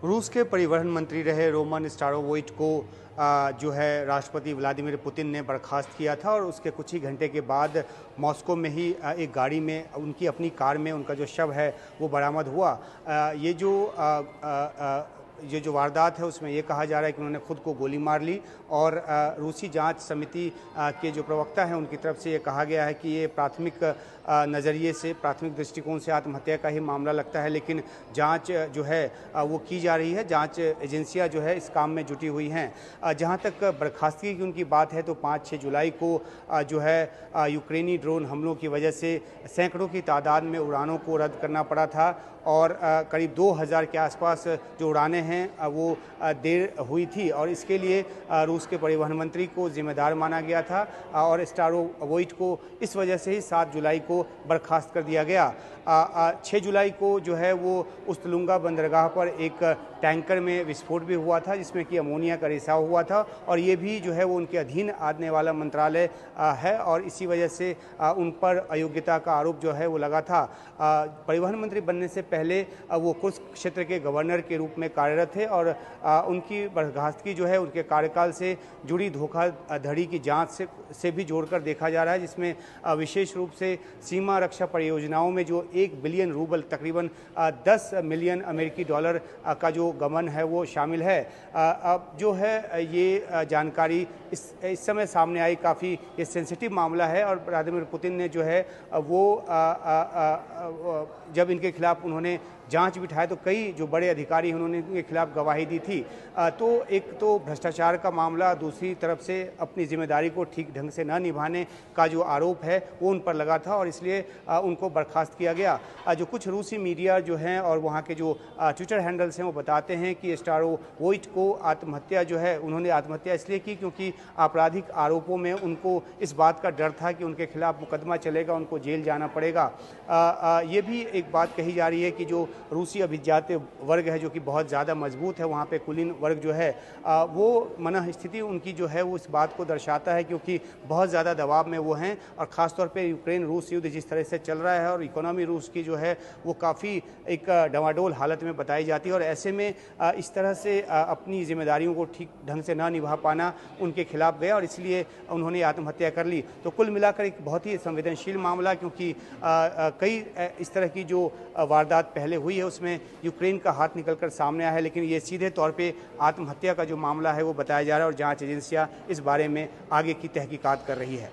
रूस के परिवहन मंत्री रहे रोमन स्टारोवोइट को जो है राष्ट्रपति व्लादिमीर पुतिन ने बर्खास्त किया था और उसके कुछ ही घंटे के बाद मॉस्को में ही एक गाड़ी में उनकी अपनी कार में उनका जो शव है वो बरामद हुआ। ये जो वारदात है उसमें ये कहा जा रहा है कि उन्होंने खुद को गोली मार ली और रूसी जांच समिति के जो प्रवक्ता हैं उनकी तरफ से ये कहा गया है कि ये प्राथमिक नज़रिए से, प्राथमिक दृष्टिकोण से आत्महत्या का ही मामला लगता है, लेकिन जांच जो है वो की जा रही है। जांच एजेंसियां जो है इस काम में जुटी हुई हैं। जहां तक बर्खास्तगी की उनकी बात है तो 5-6 जुलाई को जो है यूक्रेनी ड्रोन हमलों की वजह से सैकड़ों की तादाद में उड़ानों को रद्द करना पड़ा था और करीब 2000 के आसपास जो उड़ानें हैं वो देर हुई थी और इसके लिए रूस के परिवहन मंत्री को जिम्मेदार माना गया था और स्टारोवोइट को इस वजह से ही 7 जुलाई को बर्खास्त कर दिया गया। 6 जुलाई को जो है वो उस्तलुंगा बंदरगाह पर एक टैंकर में विस्फोट भी हुआ था जिसमें कि अमोनिया का रिसाव हुआ था और ये भी जो है वो उनके अधीन आने वाला मंत्रालय है और इसी वजह से उन पर अयोग्यता का आरोप जो है वो लगा था। परिवहन मंत्री बनने से पहले वो कुर्स्क क्षेत्र के गवर्नर के रूप में कार्यरत थे और उनकी बर्खास्तगी जो है उनके कार्यकाल से जुड़ी धोखाधड़ी की जांच से भी जोड़कर देखा जा रहा है, जिसमें विशेष रूप से सीमा रक्षा परियोजनाओं में जो 1 बिलियन रूबल तकरीबन 10 मिलियन अमेरिकी डॉलर का जो गबन है वो शामिल है। अब जो है ये जानकारी इस समय सामने आई, काफ़ी ये सेंसिटिव मामला है और व्लादिमीर पुतिन ने जो है वो जब इनके खिलाफ उन्होंने जांच बिठाए तो कई जो बड़े अधिकारी हैं उन्होंने इनके खिलाफ गवाही दी थी। तो एक तो भ्रष्टाचार का मामला, दूसरी तरफ से अपनी जिम्मेदारी को ठीक ढंग से न निभाने का जो आरोप है वो उन पर लगा था और इसलिए उनको बर्खास्त किया गया। जो कुछ रूसी मीडिया जो हैं और वहाँ के जो ट्विटर हैंडल्स हैं वो बताते हैं कि स्टारोवोइट को आत्महत्या जो है उन्होंने आत्महत्या इसलिए की क्योंकि आपराधिक आरोपों में उनको इस बात का डर था कि उनके खिलाफ मुकदमा चलेगा, उनको जेल जाना पड़ेगा। ये भी एक बात कही जा रही है कि जो रूसी अभिजात वर्ग है जो कि बहुत ज़्यादा मजबूत है, वहाँ पे कुलीन वर्ग जो है वो मनः स्थिति उनकी जो है वो इस बात को दर्शाता है क्योंकि बहुत ज़्यादा दबाव में वो हैं और ख़ासतौर पे यूक्रेन रूस युद्ध जिस तरह से चल रहा है और इकोनॉमी रूस की जो है वो काफ़ी एक डवाडोल हालत में बताई जाती है और ऐसे में इस तरह से अपनी जिम्मेदारियों को ठीक ढंग से ना निभा पाना उनके खिलाफ गया और इसलिए उन्होंने आत्महत्या कर ली। तो कुल मिलाकर एक बहुत ही संवेदनशील मामला, क्योंकि कई इस तरह की जो वारदात पहले हुई है उसमें यूक्रेन का हाथ निकलकर सामने आया है, लेकिन ये सीधे तौर पे आत्महत्या का जो मामला है वो बताया जा रहा है और जांच एजेंसियां इस बारे में आगे की तहकीकात कर रही है।